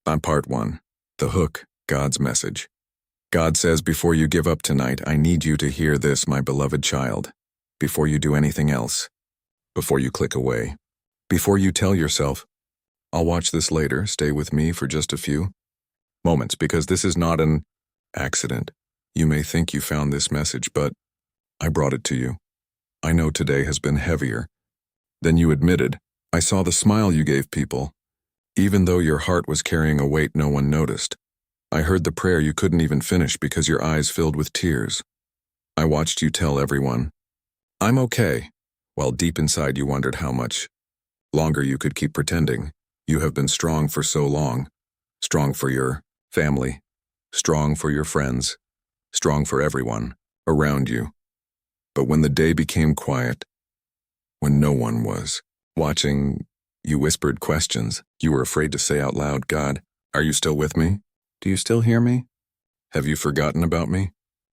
On part 1. The hook, God's message. God says, before you give up tonight, I need you to hear this, my beloved child. Before you do anything else. Before you click away. Before you tell yourself, I'll watch this later, stay with me for just a few moments, because this is not an accident. You may think you found this message, but I brought it to you. I know today has been heavier than you admitted. I saw the smile you gave people. Even though your heart was carrying a weight no one noticed. I heard the prayer you couldn't even finish because your eyes filled with tears. I watched you tell everyone, I'm okay, while deep inside you wondered how much longer you could keep pretending. You have been strong for so long. Strong for your family. Strong for your friends. Strong for everyone around you. But when the day became quiet, when no one was watching, you whispered questions you were afraid to say out loud. God, are you still with me? Do you still hear me? Have you forgotten about me?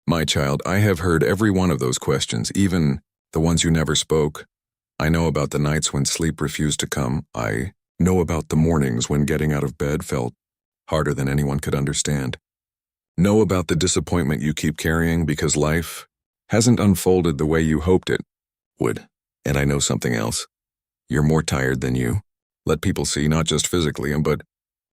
My child, I have heard every one of those questions, even the ones you never spoke. I know about the nights when sleep refused to come. I know about the mornings when getting out of bed felt harder than anyone could understand. Know about the disappointment you keep carrying because life hasn't unfolded the way you hoped it would. And I know something else. You're more tired than you let people see, not just physically, but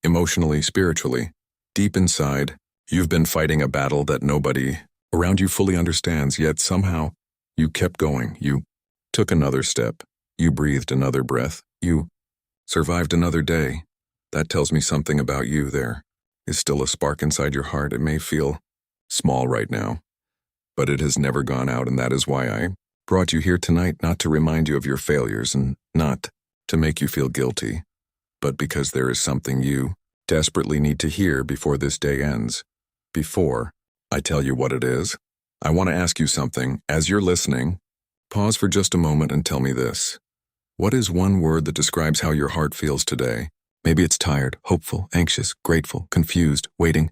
emotionally, spiritually. Deep inside, you've been fighting a battle that nobody around you fully understands, yet somehow you kept going. You took another step. You breathed another breath. You survived another day. That tells me something about you. There is still a spark inside your heart. It may feel small right now, but it has never gone out, and that is why I brought you here tonight, not to remind you of your failures and not to make you feel guilty, but because there is something you desperately need to hear before this day ends. Before I tell you what it is, I want to ask you something. As you're listening, pause for just a moment and tell me this. What is one word that describes how your heart feels today? Maybe it's tired, hopeful, anxious, grateful, confused, waiting.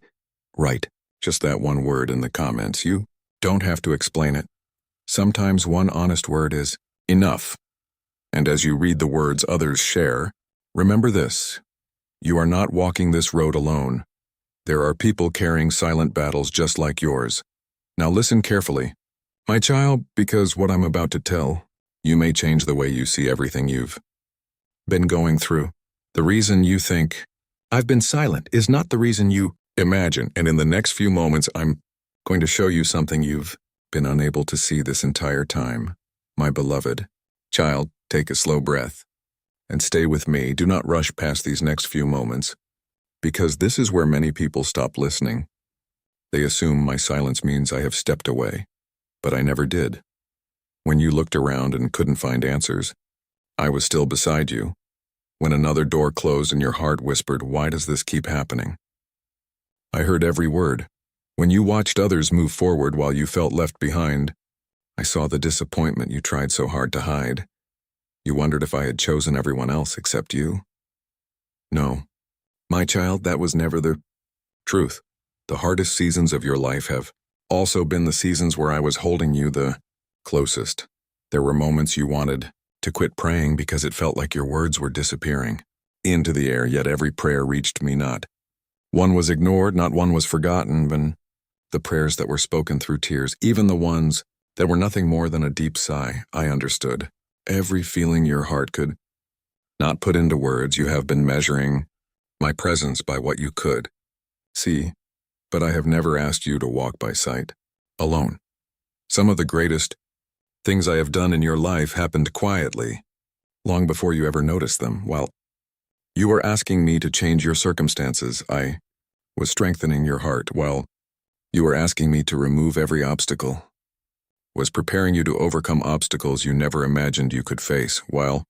Write just that one word in the comments. You don't have to explain it. Sometimes one honest word is enough. And as you read the words others share, remember this. You are not walking this road alone. There are people carrying silent battles just like yours. Now listen carefully, my child, because what I'm about to tell, you may change the way you see everything you've been going through. The reason you think, I've been silent, is not the reason you imagine. And in the next few moments, I'm going to show you something you've been unable to see this entire time. My beloved child, take a slow breath and stay with me. Do not rush past these next few moments, because this is where many people stop listening. They assume my silence means I have stepped away, but I never did. When you looked around and couldn't find answers, I was still beside you. When another door closed and your heart whispered, why does this keep happening? I heard every word. When you watched others move forward while you felt left behind, I saw the disappointment you tried so hard to hide. You wondered if I had chosen everyone else except you. No, my child, that was never the truth. The hardest seasons of your life have also been the seasons where I was holding you the closest. There were moments you wanted to quit praying because it felt like your words were disappearing into the air, yet every prayer reached me. Not one was ignored, not one was forgotten, but the prayers that were spoken through tears, even the ones that were nothing more than a deep sigh. I understood every feeling your heart could not put into words. You have been measuring my presence by what you could see, but I have never asked you to walk by sight alone. Some of the greatest things I have done in your life happened quietly, long before you ever noticed them. While you were asking me to change your circumstances, I was strengthening your heart. While you were asking me to remove every obstacle, was preparing you to overcome obstacles you never imagined you could face. While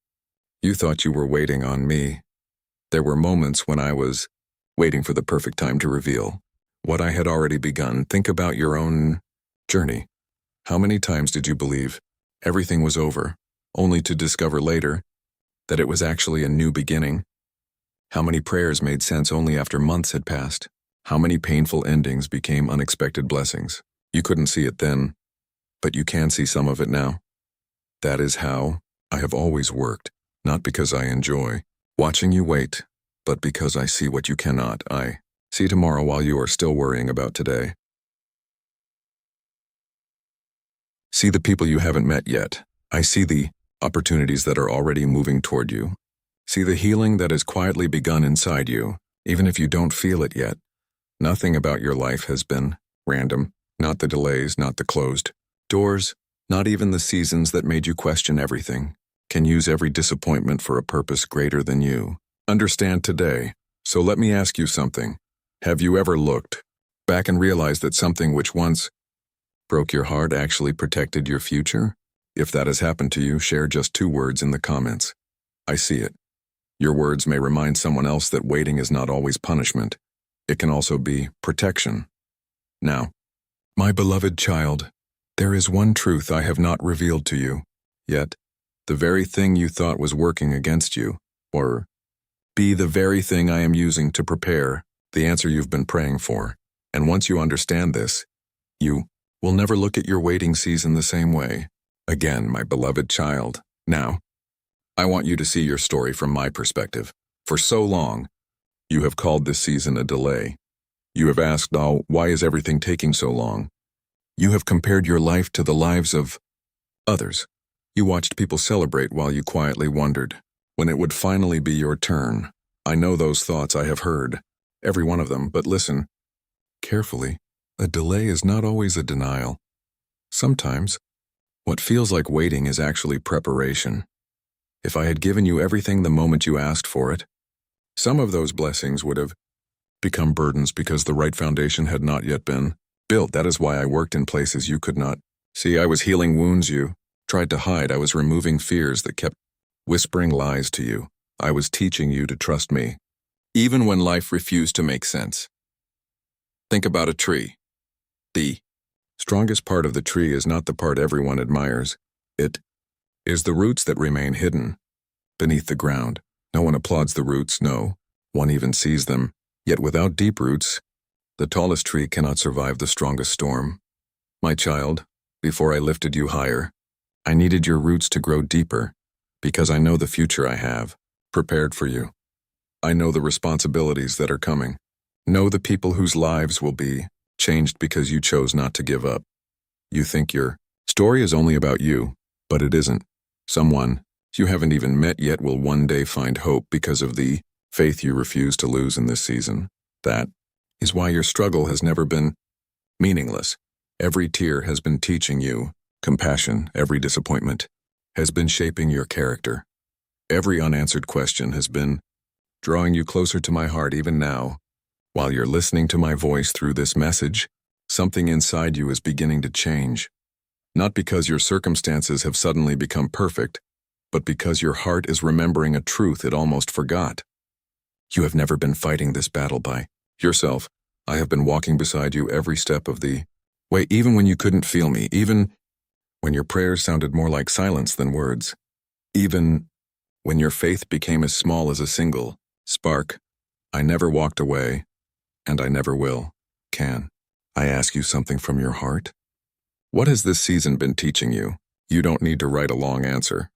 you thought you were waiting on me, there were moments when I was waiting for the perfect time to reveal what I had already begun. Think about your own journey. How many times did you believe everything was over, only to discover later that it was actually a new beginning? How many prayers made sense only after months had passed? How many painful endings became unexpected blessings? You couldn't see it then, but you can see some of it now. That is how I have always worked, not because I enjoy watching you wait, but because I see what you cannot. I see tomorrow while you are still worrying about today. See the people you haven't met yet. I see the opportunities that are already moving toward you. See the healing that has quietly begun inside you, even if you don't feel it yet. Nothing about your life has been random, not the delays, not the closed doors, not even the seasons that made you question everything. Can use every disappointment for a purpose greater than you. Understand today. So let me ask you something. Have you ever looked back and realized that something which once broke your heart actually protected your future? If that has happened to you, share just 2 words in the comments. I see it. Your words may remind someone else that waiting is not always punishment. It can also be protection. Now, my beloved child, there is one truth I have not revealed to you, yet the very thing you thought was working against you, or be the very thing I am using to prepare the answer you've been praying for. And once you understand this, you will never look at your waiting season the same way. Again, my beloved child. Now, I want you to see your story from my perspective. For so long, you have called this season a delay. You have asked, oh, why is everything taking so long? You have compared your life to the lives of others. You watched people celebrate while you quietly wondered when it would finally be your turn. I know those thoughts. I have heard every one of them, but listen carefully. A delay is not always a denial. Sometimes, what feels like waiting is actually preparation. If I had given you everything the moment you asked for it, some of those blessings would have become burdens because the right foundation had not yet been built. That is why I worked in places you could not see. I was healing wounds you tried to hide. I was removing fears that kept whispering lies to you. I was teaching you to trust me, even when life refused to make sense. Think about a tree. The strongest part of the tree is not the part everyone admires. It is the roots that remain hidden beneath the ground. No one applauds the roots, no one even sees them. Yet without deep roots, the tallest tree cannot survive the strongest storm. My child, before I lifted you higher, I needed your roots to grow deeper, because I know the future I have prepared for you. I know the responsibilities that are coming. Know the people whose lives will be changed because you chose not to give up. You think your story is only about you, but it isn't. Someone you haven't even met yet will one day find hope because of the faith you refuse to lose in this season. That is why your struggle has never been meaningless. Every tear has been teaching you compassion. Every disappointment has been shaping your character. Every unanswered question has been drawing you closer to my heart. Even now, while you're listening to my voice through this message, something inside you is beginning to change. Not because your circumstances have suddenly become perfect, but because your heart is remembering a truth it almost forgot. You have never been fighting this battle by yourself. I have been walking beside you every step of the way, even when you couldn't feel me, even when your prayers sounded more like silence than words, even when your faith became as small as a single spark. I never walked away, and I never will. Can I ask you something from your heart? What has this season been teaching you? You don't need to write a long answer.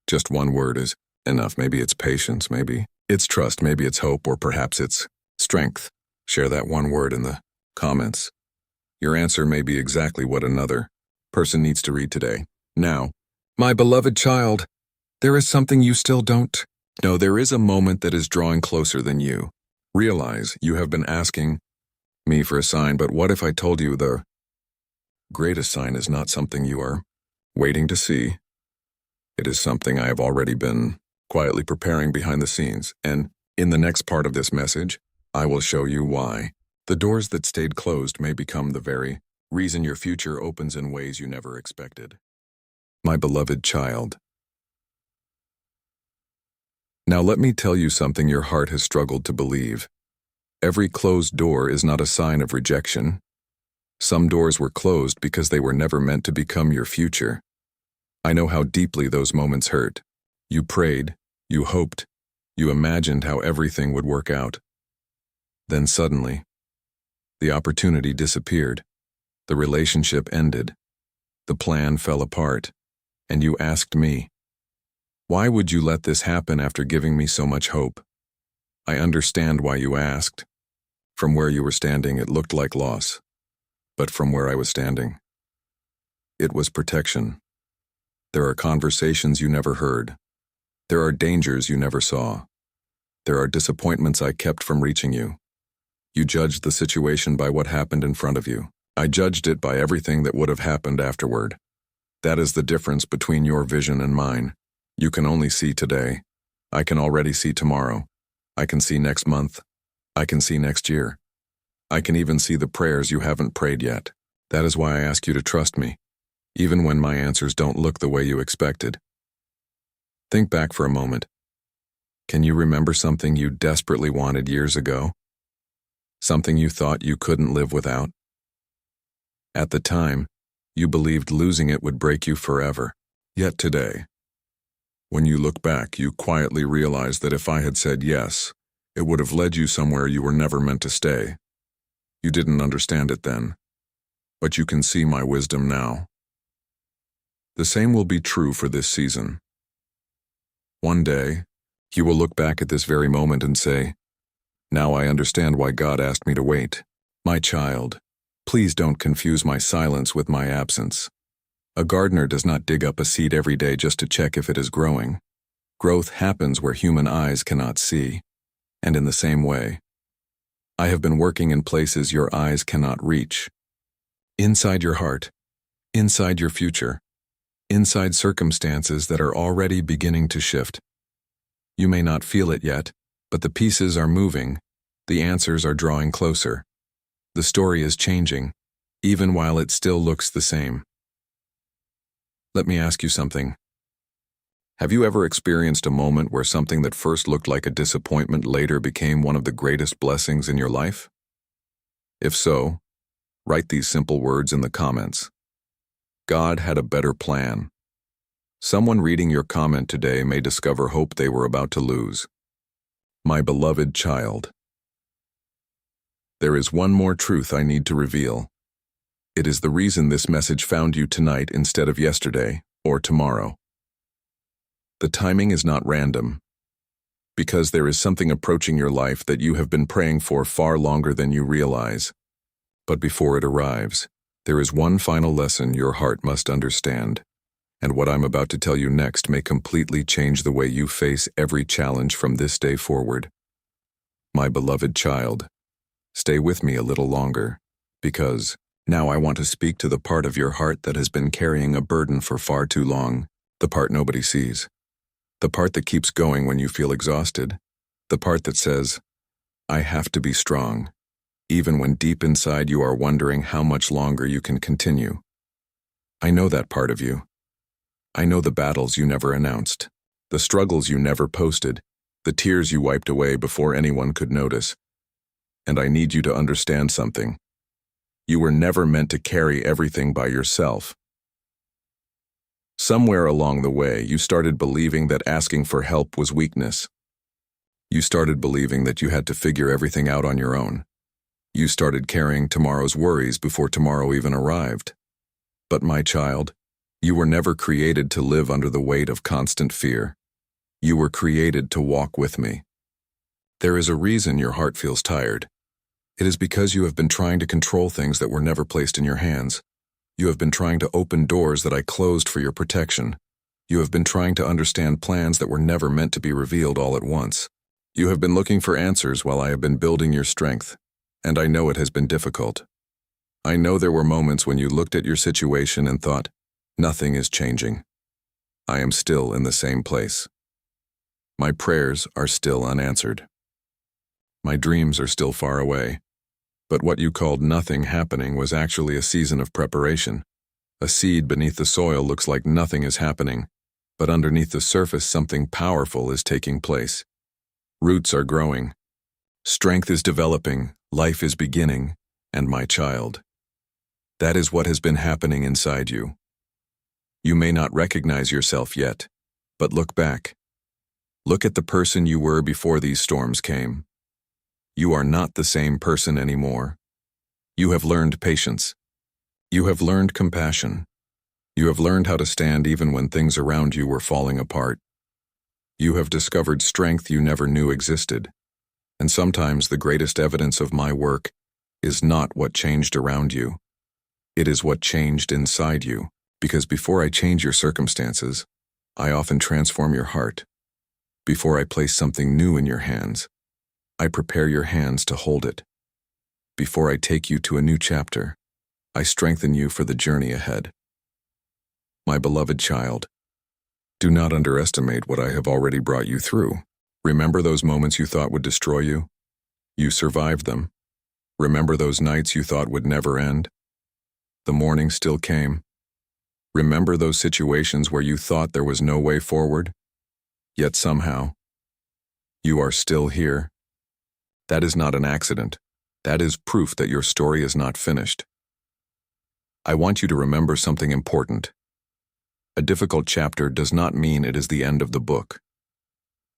Just one word is enough. Maybe it's patience, maybe it's trust, maybe it's hope, or perhaps it's strength. Share that one word in the comments. Your answer may be exactly what another person needs to read today. Now, my beloved child, there is something you still don't know. There is a moment that is drawing closer than you realize. You have been asking me for a sign, but what if I told you the greatest sign is not something you are waiting to see? It is something I have already been quietly preparing behind the scenes, and in the next part of this message, I will show you why the doors that stayed closed may become the very reason your future opens in ways you never expected. My beloved child, now let me tell you something your heart has struggled to believe. Every closed door is not a sign of rejection. Some doors were closed because they were never meant to become your future. I know how deeply those moments hurt. You prayed, you hoped, you imagined how everything would work out. Then suddenly, the opportunity disappeared. The relationship ended. The plan fell apart. And you asked me, why would you let this happen after giving me so much hope? I understand why you asked. From where you were standing, it looked like loss. But from where I was standing, it was protection. There are conversations you never heard. There are dangers you never saw. There are disappointments I kept from reaching you. You judged the situation by what happened in front of you. I judged it by everything that would have happened afterward. That is the difference between your vision and mine. You can only see today. I can already see tomorrow. I can see next month. I can see next year. I can even see the prayers you haven't prayed yet. That is why I ask you to trust me, even when my answers don't look the way you expected. Think back for a moment. Can you remember something you desperately wanted years ago? Something you thought you couldn't live without? At the time, you believed losing it would break you forever. Yet today, when you look back, you quietly realize that if I had said yes, it would have led you somewhere you were never meant to stay. You didn't understand it then, but you can see my wisdom now. The same will be true for this season. One day, you will look back at this very moment and say, "Now I understand why God asked me to wait." My child, please don't confuse my silence with my absence. A gardener does not dig up a seed every day just to check if it is growing. Growth happens where human eyes cannot see, and in the same way, I have been working in places your eyes cannot reach. Inside your heart, inside your future, inside circumstances that are already beginning to shift. You may not feel it yet, but the pieces are moving, the answers are drawing closer. The story is changing, even while it still looks the same. Let me ask you something. Have you ever experienced a moment where something that first looked like a disappointment later became one of the greatest blessings in your life? If so, write these simple words in the comments. God had a better plan. Someone reading your comment today may discover hope they were about to lose. My beloved child. There is one more truth I need to reveal. It is the reason this message found you tonight instead of yesterday or tomorrow. The timing is not random, because there is something approaching your life that you have been praying for far longer than you realize. But before it arrives, there is one final lesson your heart must understand, and what I'm about to tell you next may completely change the way you face every challenge from this day forward. My beloved child, stay with me a little longer, because now I want to speak to the part of your heart that has been carrying a burden for far too long, the part nobody sees. The part that keeps going when you feel exhausted. The part that says, "I have to be strong," even when deep inside you are wondering how much longer you can continue. I know that part of you. I know the battles you never announced, the struggles you never posted, the tears you wiped away before anyone could notice. And I need you to understand something. You were never meant to carry everything by yourself. Somewhere along the way, you started believing that asking for help was weakness. You started believing that you had to figure everything out on your own. You started carrying tomorrow's worries before tomorrow even arrived. But my child, you were never created to live under the weight of constant fear. You were created to walk with me. There is a reason your heart feels tired. It is because you have been trying to control things that were never placed in your hands. You have been trying to open doors that I closed for your protection. You have been trying to understand plans that were never meant to be revealed all at once. You have been looking for answers while I have been building your strength, and I know it has been difficult. I know there were moments when you looked at your situation and thought, "Nothing is changing. I am still in the same place. My prayers are still unanswered. My dreams are still far away." But what you called nothing happening was actually a season of preparation. A seed beneath the soil looks like nothing is happening, but underneath the surface something powerful is taking place. Roots are growing. Strength is developing, life is beginning, and my child. That is what has been happening inside you. You may not recognize yourself yet, but look back. Look at the person you were before these storms came. You are not the same person anymore. You have learned patience. You have learned compassion. You have learned how to stand even when things around you were falling apart. You have discovered strength you never knew existed. And sometimes the greatest evidence of my work is not what changed around you. It is what changed inside you. Because before I change your circumstances, I often transform your heart. Before I place something new in your hands, I prepare your hands to hold it. Before I take you to a new chapter, I strengthen you for the journey ahead. My beloved child, do not underestimate what I have already brought you through. Remember those moments you thought would destroy you? You survived them. Remember those nights you thought would never end? The morning still came. Remember those situations where you thought there was no way forward? Yet somehow, you are still here. That is not an accident. That is proof that your story is not finished. I want you to remember something important. A difficult chapter does not mean it is the end of the book.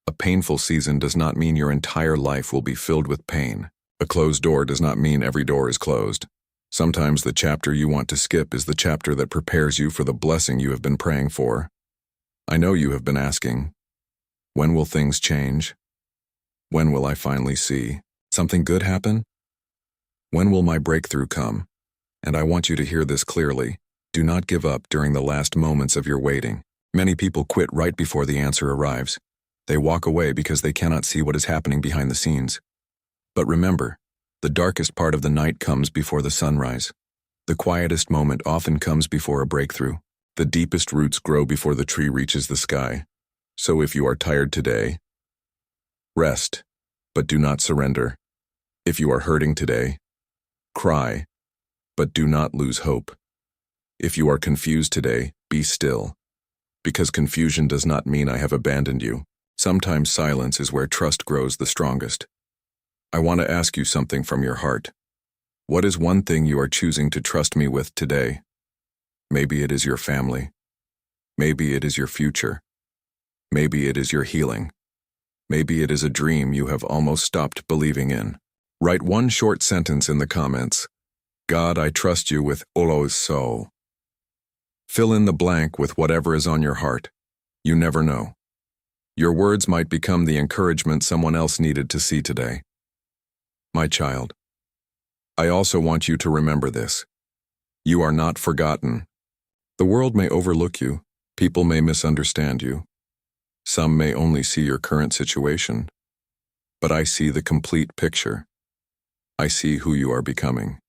A painful season does not mean your entire life will be filled with pain. A closed door does not mean every door is closed. Sometimes the chapter you want to skip is the chapter that prepares you for the blessing you have been praying for. I know you have been asking, when will things change? When will I finally see something good happen? When will my breakthrough come? And I want you to hear this clearly. Do not give up during the last moments of your waiting. Many people quit right before the answer arrives. They walk away because they cannot see what is happening behind the scenes. But remember, the darkest part of the night comes before the sunrise. The quietest moment often comes before a breakthrough. The deepest roots grow before the tree reaches the sky. So if you are tired today, rest, but do not surrender. If you are hurting today, cry, but do not lose hope. If you are confused today, be still. Because confusion does not mean I have abandoned you. Sometimes silence is where trust grows the strongest. I want to ask you something from your heart. What is one thing you are choosing to trust me with today? Maybe it is your family. Maybe it is your future. Maybe it is your healing. Maybe it is a dream you have almost stopped believing in. Write one short sentence in the comments. God, I trust you with all soul. Fill in the blank with whatever is on your heart. You never know. Your words might become the encouragement someone else needed to see today. My child, I also want you to remember this. You are not forgotten. The world may overlook you. People may misunderstand you. Some may only see your current situation. But I see the complete picture. I see who you are becoming.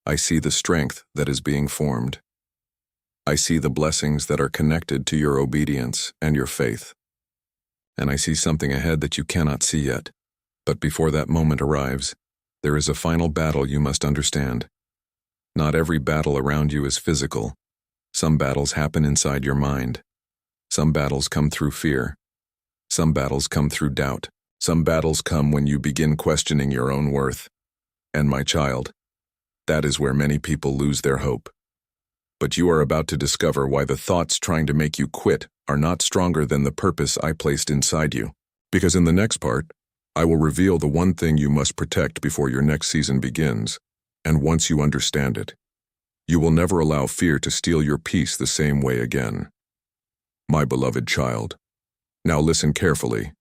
I see the strength that is being formed. I see the blessings that are connected to your obedience and your faith. And I see something ahead that you cannot see yet. But before that moment arrives, there is a final battle you must understand. Not every battle around you is physical. Some battles happen inside your mind. Some battles come through fear. Some battles come through doubt. Some battles come when you begin questioning your own worth. And my child, that is where many people lose their hope. But you are about to discover why the thoughts trying to make you quit are not stronger than the purpose I placed inside you. Because in the next part, I will reveal the one thing you must protect before your next season begins. And once you understand it, you will never allow fear to steal your peace the same way again. My beloved child, now listen carefully.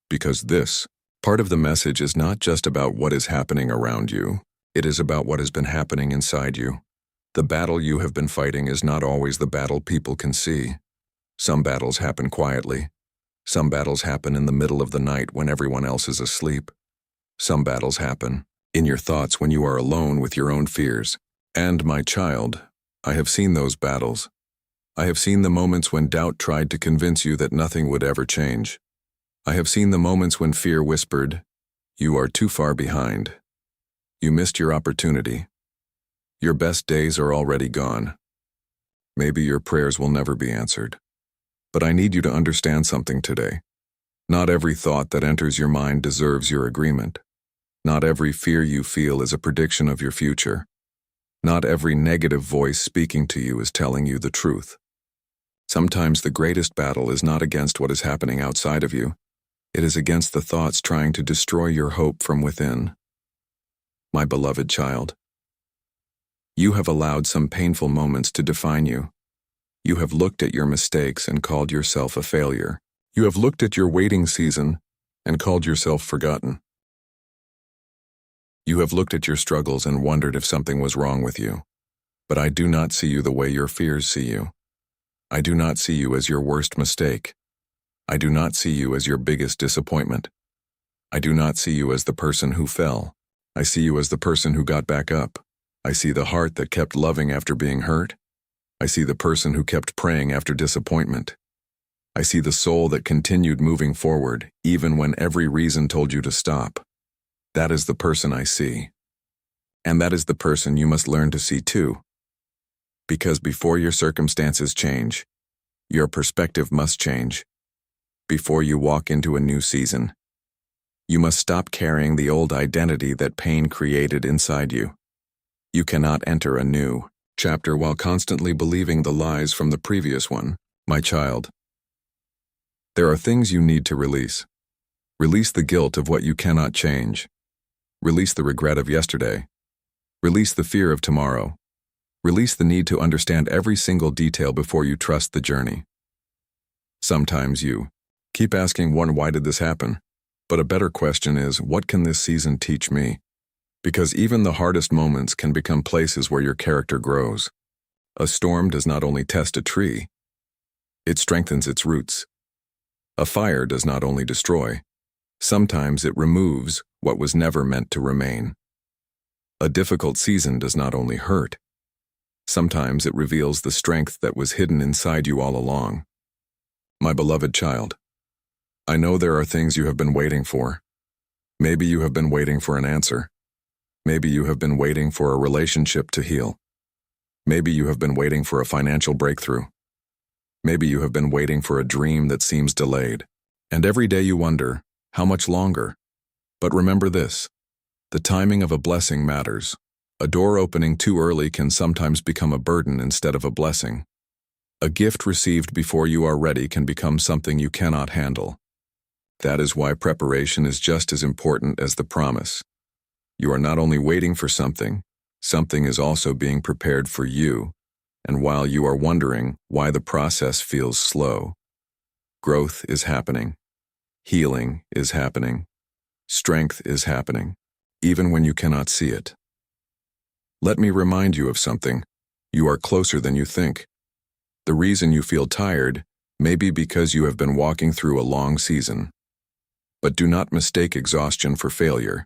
Because this part of the message is not just about what is happening around you. It is about what has been happening inside you. The battle you have been fighting is not always the battle people can see. Some battles happen quietly. Some battles happen in the middle of the night when everyone else is asleep. Some battles happen in your thoughts when you are alone with your own fears. And my child, I have seen those battles. I have seen the moments when doubt tried to convince you that nothing would ever change. I have seen the moments when fear whispered, "You are too far behind. You missed your opportunity. Your best days are already gone. Maybe your prayers will never be answered. But I need you to understand something today. Not every thought that enters your mind deserves your agreement. Not every fear you feel is a prediction of your future. Not every negative voice speaking to you is telling you the truth. Sometimes the greatest battle is not against what is happening outside of you. It is against the thoughts trying to destroy your hope from within. My beloved child, you have allowed some painful moments to define you. You have looked at your mistakes and called yourself a failure. You have looked at your waiting season and called yourself forgotten. You have looked at your struggles and wondered if something was wrong with you. But I do not see you the way your fears see you. I do not see you as your worst mistake. I do not see you as your biggest disappointment. I do not see you as the person who fell. I see you as the person who got back up. I see the heart that kept loving after being hurt. I see the person who kept praying after disappointment. I see the soul that continued moving forward, even when every reason told you to stop. That is the person I see. And that is the person you must learn to see too. Because before your circumstances change, your perspective must change. Before you walk into a new season, you must stop carrying the old identity that pain created inside you. You cannot enter a new chapter while constantly believing the lies from the previous one, my child. There are things you need to release. Release the guilt of what you cannot change. Release the regret of yesterday. Release the fear of tomorrow. Release the need to understand every single detail before you trust the journey. Sometimes you keep asking, why did this happen? But a better question is, what can this season teach me? Because even the hardest moments can become places where your character grows. A storm does not only test a tree, it strengthens its roots. A fire does not only destroy, sometimes it removes what was never meant to remain. A difficult season does not only hurt, sometimes it reveals the strength that was hidden inside you all along. My beloved child, I know there are things you have been waiting for. Maybe you have been waiting for an answer. Maybe you have been waiting for a relationship to heal. Maybe you have been waiting for a financial breakthrough. Maybe you have been waiting for a dream that seems delayed. And every day you wonder, how much longer? But remember this, the timing of a blessing matters. A door opening too early can sometimes become a burden instead of a blessing. A gift received before you are ready can become something you cannot handle. That is why preparation is just as important as the promise. You are not only waiting for something, something is also being prepared for you. And while you are wondering why the process feels slow, growth is happening, healing is happening, strength is happening, even when you cannot see it. Let me remind you of something. You are closer than you think. The reason you feel tired may be because you have been walking through a long season. But do not mistake exhaustion for failure.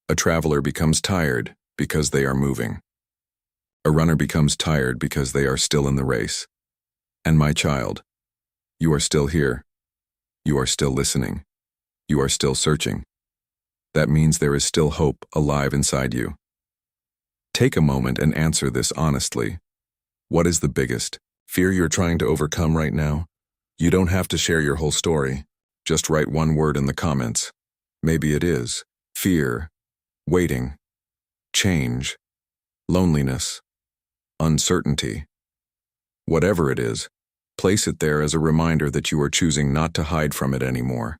A traveler becomes tired because they are moving. A runner becomes tired because they are still in the race. And my child, you are still here. You are still listening. You are still searching. That means there is still hope alive inside you. Take a moment and answer this honestly. What is the biggest fear you're trying to overcome right now? You don't have to share your whole story. Just write one word in the comments. Maybe it is fear, waiting, change, loneliness, uncertainty. Whatever it is, place it there as a reminder that you are choosing not to hide from it anymore.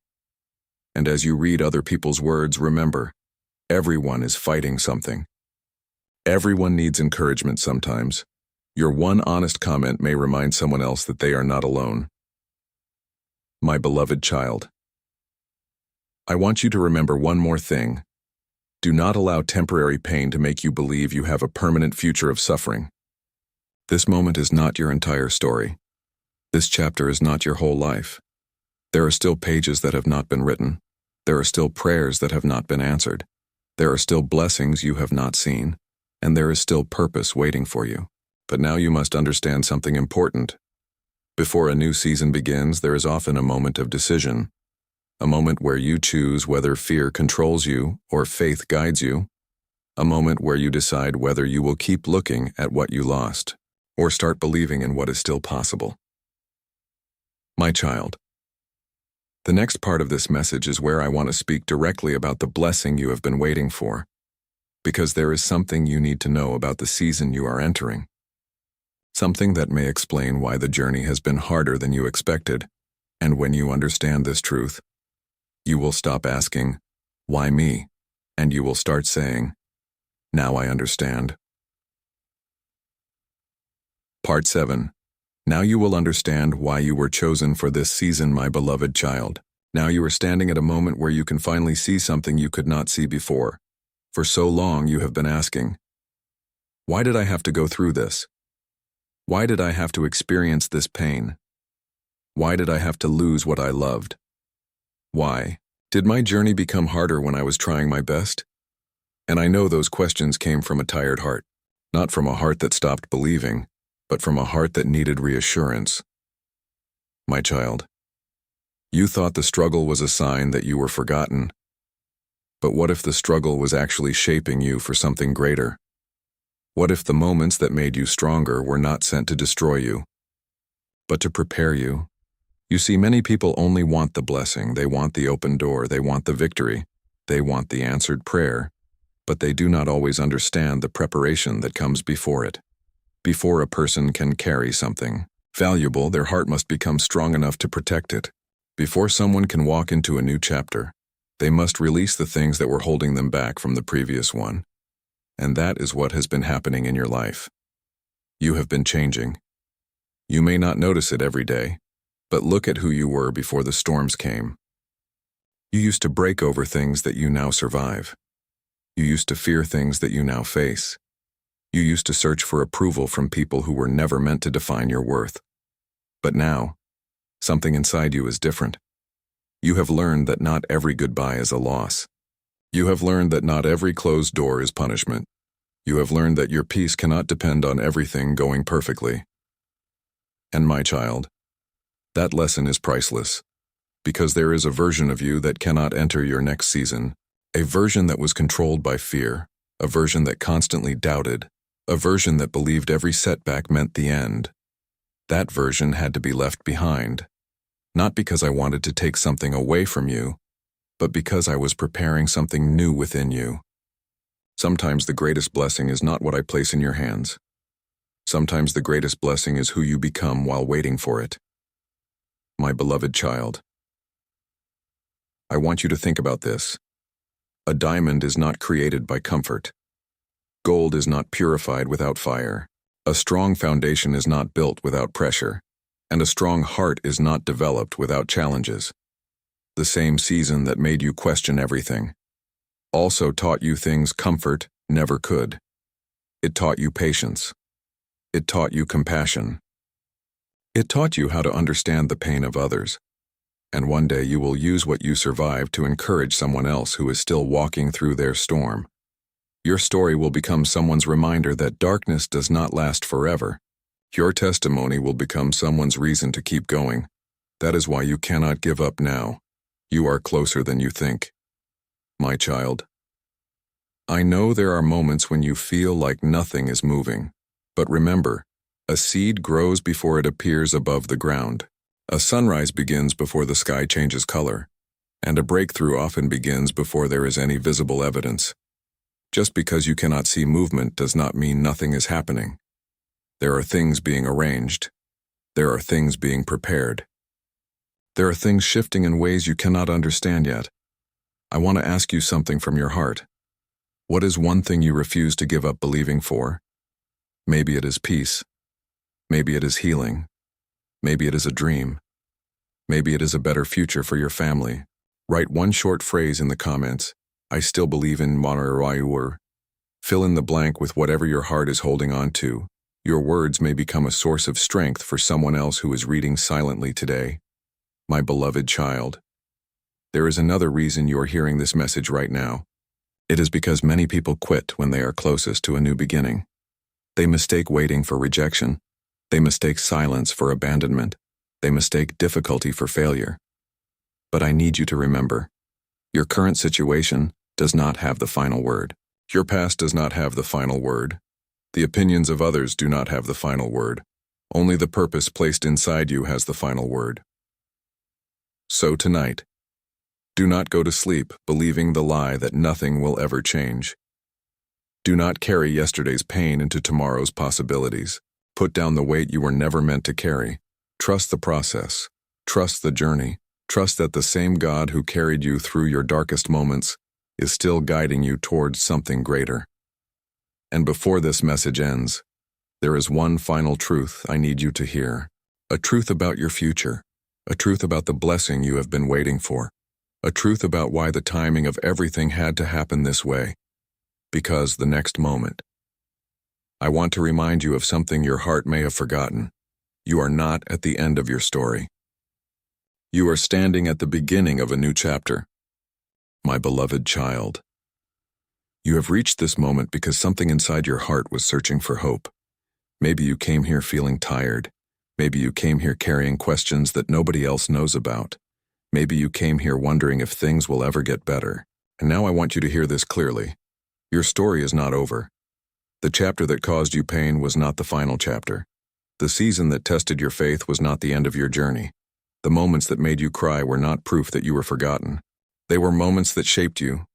And as you read other people's words, remember, everyone is fighting something. Everyone needs encouragement sometimes. Your one honest comment may remind someone else that they are not alone. My beloved child, I want you to remember one more thing. Do not allow temporary pain to make you believe you have a permanent future of suffering. This moment is not your entire story. This chapter is not your whole life. There are still pages that have not been written. There are still prayers that have not been answered. There are still blessings you have not seen. And there is still purpose waiting for you. But now you must understand something important. Before a new season begins, there is often a moment of decision. A moment where you choose whether fear controls you or faith guides you. A moment where you decide whether you will keep looking at what you lost or start believing in what is still possible. My child, the next part of this message is where I want to speak directly about the blessing you have been waiting for, because there is something you need to know about the season you are entering. Something that may explain why the journey has been harder than you expected, and when you understand this truth, you will stop asking, "Why me?" and you will start saying, "Now I understand." Part 7. Now you will understand why you were chosen for this season, my beloved child. Now you are standing at a moment where you can finally see something you could not see before. For so long you have been asking, why did I have to go through this? Why did I have to experience this pain? Why did I have to lose what I loved? Why? Did my journey become harder when I was trying my best? And I know those questions came from a tired heart, not from a heart that stopped believing, but from a heart that needed reassurance. My child, you thought the struggle was a sign that you were forgotten. But what if the struggle was actually shaping you for something greater? What if the moments that made you stronger were not sent to destroy you, but to prepare you? You see, many people only want the blessing, they want the open door, they want the victory, they want the answered prayer, but they do not always understand the preparation that comes before it. Before a person can carry something valuable, their heart must become strong enough to protect it. Before someone can walk into a new chapter, they must release the things that were holding them back from the previous one. And that is what has been happening in your life. You have been changing. You may not notice it every day, but look at who you were before the storms came. You used to break over things that you now survive. You used to fear things that you now face. You used to search for approval from people who were never meant to define your worth. But now, something inside you is different. You have learned that not every goodbye is a loss. You have learned that not every closed door is punishment. You have learned that your peace cannot depend on everything going perfectly. And my child, that lesson is priceless, because there is a version of you that cannot enter your next season, a version that was controlled by fear, a version that constantly doubted, a version that believed every setback meant the end. That version had to be left behind, not because I wanted to take something away from you, but because I was preparing something new within you. Sometimes the greatest blessing is not what I place in your hands. Sometimes the greatest blessing is who you become while waiting for it. My beloved child, I want you to think about this. A diamond is not created by comfort. Gold is not purified without fire. A strong foundation is not built without pressure. And a strong heart is not developed without challenges. The same season that made you question everything also taught you things comfort never could. It taught you patience. It taught you compassion. It taught you how to understand the pain of others. And one day you will use what you survived to encourage someone else who is still walking through their storm. Your story will become someone's reminder that darkness does not last forever. Your testimony will become someone's reason to keep going. That is why you cannot give up now. You are closer than you think. My child, I know there are moments when you feel like nothing is moving. But remember, a seed grows before it appears above the ground. A sunrise begins before the sky changes color. And a breakthrough often begins before there is any visible evidence. Just because you cannot see movement does not mean nothing is happening. There are things being arranged. There are things being prepared. There are things shifting in ways you cannot understand yet. I want to ask you something from your heart. What is one thing you refuse to give up believing for? Maybe it is peace. Maybe it is healing. Maybe it is a dream. Maybe it is a better future for your family. Write one short phrase in the comments. I still believe in Monarayur. Fill in the blank with whatever your heart is holding on to. Your words may become a source of strength for someone else who is reading silently today. My beloved child, there is another reason you are hearing this message right now. It is because many people quit when they are closest to a new beginning. They mistake waiting for rejection. They mistake silence for abandonment. They mistake difficulty for failure. But I need you to remember, your current situation does not have the final word. Your past does not have the final word. The opinions of others do not have the final word. Only the purpose placed inside you has the final word. So tonight, do not go to sleep believing the lie that nothing will ever change. Do not carry yesterday's pain into tomorrow's possibilities. Put down the weight you were never meant to carry. Trust the process. Trust the journey. Trust that the same God who carried you through your darkest moments is still guiding you towards something greater. And before this message ends, there is one final truth I need you to hear. A truth about your future. A truth about the blessing you have been waiting for. A truth about why the timing of everything had to happen this way. because the next moment. I want to remind you of something your heart may have forgotten. You are not at the end of your story. You are standing at the beginning of a new chapter. My beloved child. You have reached this moment because something inside your heart was searching for hope. Maybe you came here feeling tired. Maybe you came here carrying questions that nobody else knows about. Maybe you came here wondering if things will ever get better. And now I want you to hear this clearly. Your story is not over. The chapter that caused you pain was not the final chapter. The season that tested your faith was not the end of your journey. The moments that made you cry were not proof that you were forgotten. They were moments that shaped you,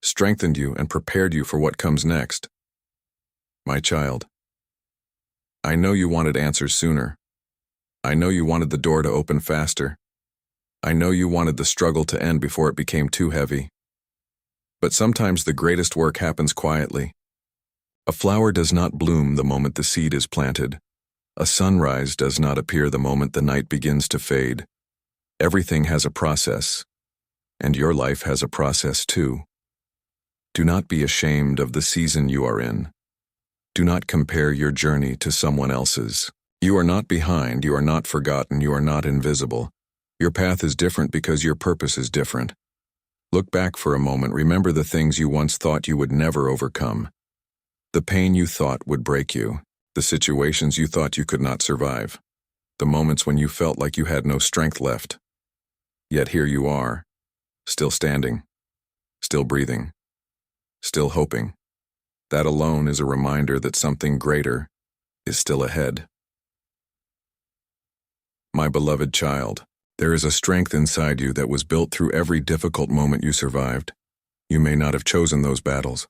strengthened you, and prepared you for what comes next. My child, I know you wanted answers sooner. I know you wanted the door to open faster. I know you wanted the struggle to end before it became too heavy. But sometimes the greatest work happens quietly. A flower does not bloom the moment the seed is planted. A sunrise does not appear the moment the night begins to fade. Everything has a process, and your life has a process too. Do not be ashamed of the season you are in. Do not compare your journey to someone else's. You are not behind, you are not forgotten, you are not invisible. Your path is different because your purpose is different. Look back for a moment, remember the things you once thought you would never overcome. The pain you thought would break you, the situations you thought you could not survive, the moments when you felt like you had no strength left. Yet here you are, still standing, still breathing, still hoping. That alone is a reminder that something greater is still ahead. My beloved child, there is a strength inside you that was built through every difficult moment you survived. You may not have chosen those battles.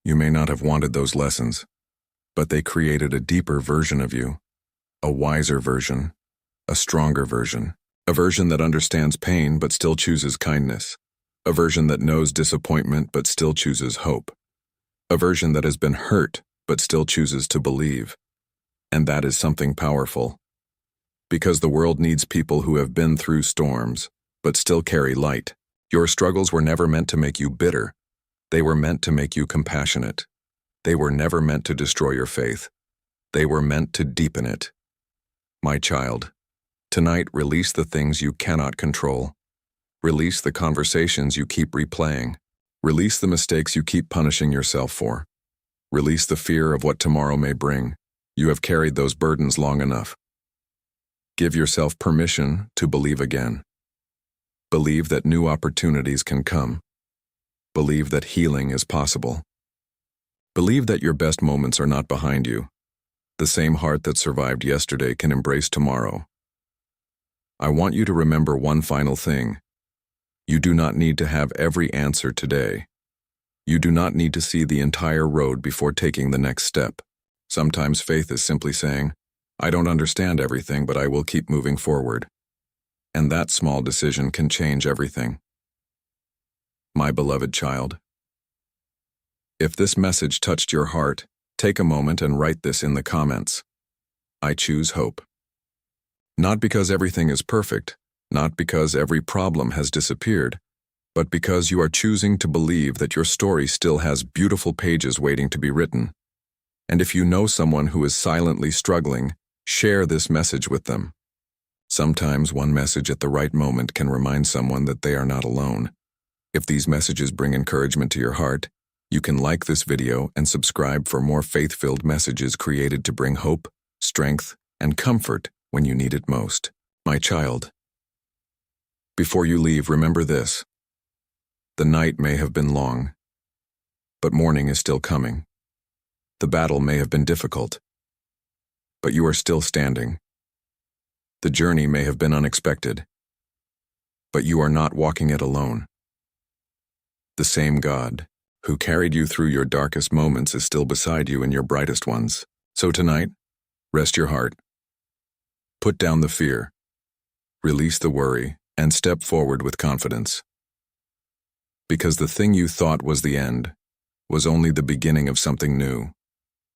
You may not have wanted those lessons, but they created a deeper version of you, a wiser version, a stronger version, a version that understands pain but still chooses kindness, a version that knows disappointment but still chooses hope, a version that has been hurt but still chooses to believe. And that is something powerful. Because the world needs people who have been through storms but still carry light. Your struggles were never meant to make you bitter. They were meant to make you compassionate. They were never meant to destroy your faith. They were meant to deepen it. My child, tonight release the things you cannot control. Release the conversations you keep replaying. Release the mistakes you keep punishing yourself for. Release the fear of what tomorrow may bring. You have carried those burdens long enough. Give yourself permission to believe again. Believe that new opportunities can come. Believe that healing is possible. Believe that your best moments are not behind you. The same heart that survived yesterday can embrace tomorrow. I want you to remember one final thing. You do not need to have every answer today. You do not need to see the entire road before taking the next step. Sometimes faith is simply saying, I don't understand everything, but I will keep moving forward. And that small decision can change everything. My beloved child, if this message touched your heart, take a moment and write this in the comments. I choose hope. Not because everything is perfect, not because every problem has disappeared, but because you are choosing to believe that your story still has beautiful pages waiting to be written. And if you know someone who is silently struggling, share this message with them. Sometimes one message at the right moment can remind someone that they are not alone. If these messages bring encouragement to your heart, you can like this video and subscribe for more faith-filled messages created to bring hope, strength, and comfort when you need it most. My child, before you leave, remember this. The night may have been long, but morning is still coming. The battle may have been difficult, but you are still standing. The journey may have been unexpected, but you are not walking it alone. The same God who carried you through your darkest moments is still beside you in your brightest ones. So tonight, rest your heart. Put down the fear, release the worry, and step forward with confidence. Because the thing you thought was the end was only the beginning of something new.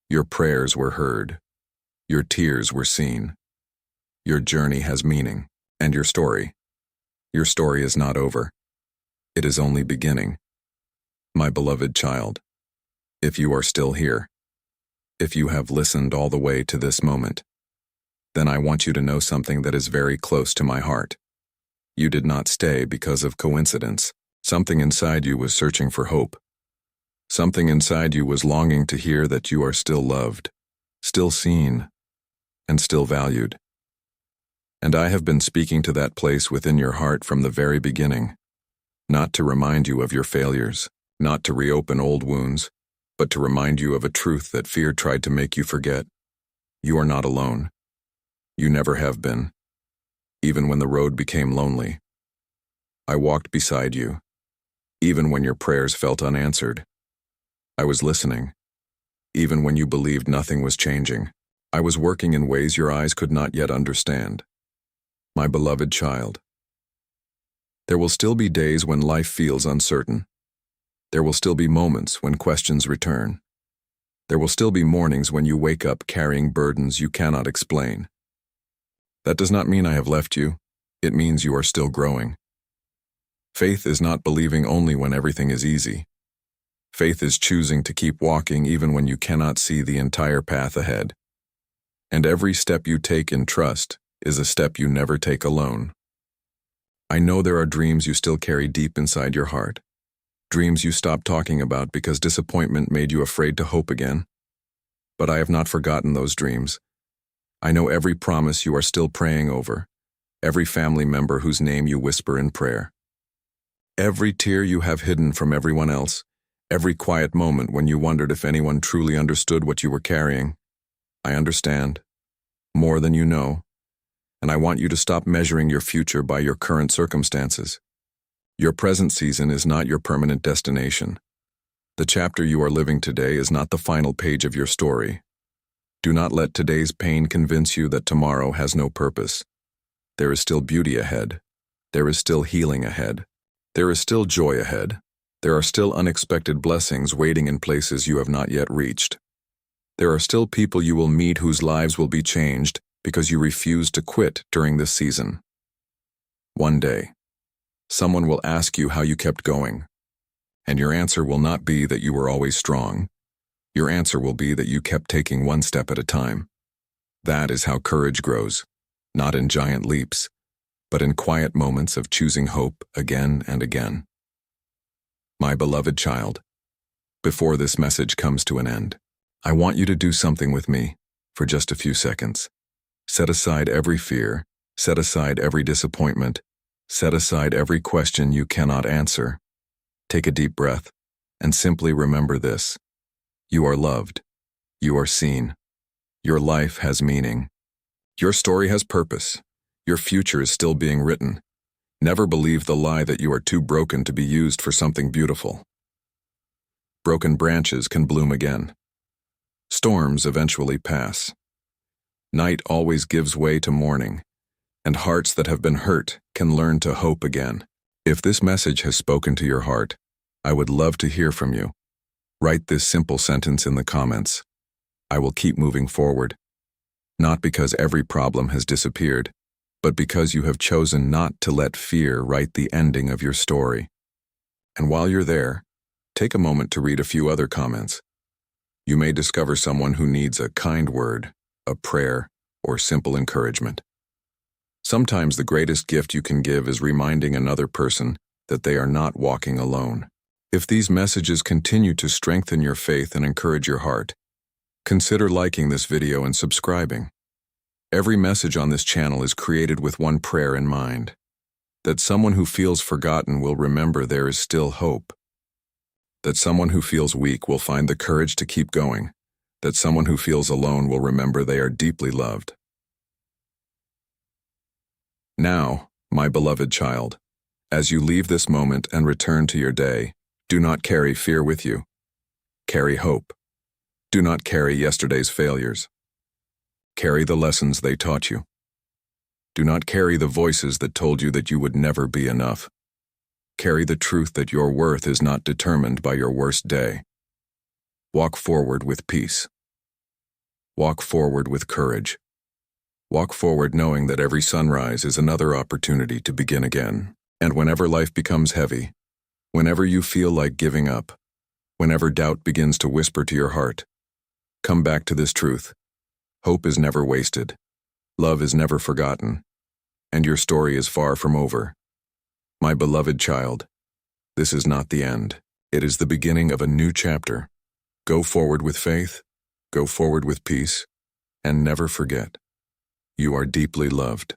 Your prayers were heard. Your tears were seen. Your journey has meaning, and your story is not over. It is only beginning. My beloved child, If you are still here, if you have listened all the way to this moment, then I want you to know something that is very close to my heart. You did not stay because of coincidence. Something inside you was searching for hope. Something inside you was longing to hear that you are still loved, still seen, and still valued. And I have been speaking to that place within your heart from the very beginning, not to remind you of your failures, not to reopen old wounds, but to remind you of a truth that fear tried to make you forget. You are not alone. You never have been, even when the road became lonely. I walked beside you, even when your prayers felt unanswered. I was listening, even when you believed nothing was changing. I was working in ways your eyes could not yet understand. My beloved child, there will still be days when life feels uncertain. There will still be moments when questions return. There will still be mornings when you wake up carrying burdens you cannot explain. That does not mean I have left you. It means you are still growing. Faith is not believing only when everything is easy. Faith is choosing to keep walking even when you cannot see the entire path ahead. And every step you take in trust is a step you never take alone. I know there are dreams you still carry deep inside your heart. Dreams you stopped talking about because disappointment made you afraid to hope again. But I have not forgotten those dreams. I know every promise you are still praying over, every family member whose name you whisper in prayer. Every tear you have hidden from everyone else, every quiet moment when you wondered if anyone truly understood what you were carrying. I understand, more than you know, and I want you to stop measuring your future by your current circumstances. Your present season is not your permanent destination. The chapter you are living today is not the final page of your story. Do not let today's pain convince you that tomorrow has no purpose. There is still beauty ahead. There is still healing ahead. There is still joy ahead. There are still unexpected blessings waiting in places you have not yet reached. There are still people you will meet whose lives will be changed because you refused to quit during this season. One day, someone will ask you how you kept going, and your answer will not be that you were always strong. Your answer will be that you kept taking one step at a time. That is how courage grows, not in giant leaps, but in quiet moments of choosing hope again and again. My beloved child, before this message comes to an end, I want you to do something with me for just a few seconds. Set aside every fear, set aside every disappointment, set aside every question you cannot answer. Take a deep breath and simply remember this. You are loved. You are seen. Your life has meaning. Your story has purpose. Your future is still being written. Never believe the lie that you are too broken to be used for something beautiful. Broken branches can bloom again. Storms eventually pass. Night always gives way to morning, and hearts that have been hurt can learn to hope again. If this message has spoken to your heart, I would love to hear from you. Write this simple sentence in the comments. I will keep moving forward. Not because every problem has disappeared, but because you have chosen not to let fear write the ending of your story. And while you're there, take a moment to read a few other comments. You may discover someone who needs a kind word, a prayer, or simple encouragement. Sometimes the greatest gift you can give is reminding another person that they are not walking alone. If these messages continue to strengthen your faith and encourage your heart, consider liking this video and subscribing. Every message on this channel is created with one prayer in mind, that someone who feels forgotten will remember there is still hope, that someone who feels weak will find the courage to keep going, that someone who feels alone will remember they are deeply loved. Now, my beloved child, as you leave this moment and return to your day, do not carry fear with you. Carry hope. Do not carry yesterday's failures. Carry the lessons they taught you. Do not carry the voices that told you that you would never be enough. Carry the truth that your worth is not determined by your worst day. Walk forward with peace. Walk forward with courage. Walk forward knowing that every sunrise is another opportunity to begin again. And whenever life becomes heavy, whenever you feel like giving up, Whenever doubt begins to whisper to your heart, come back to this truth. Hope is never wasted. Love is never forgotten. And your story is far from over. My beloved child, this is not the end. It is the beginning of a new chapter. Go forward with faith, go forward with peace, and never forget, you are deeply loved.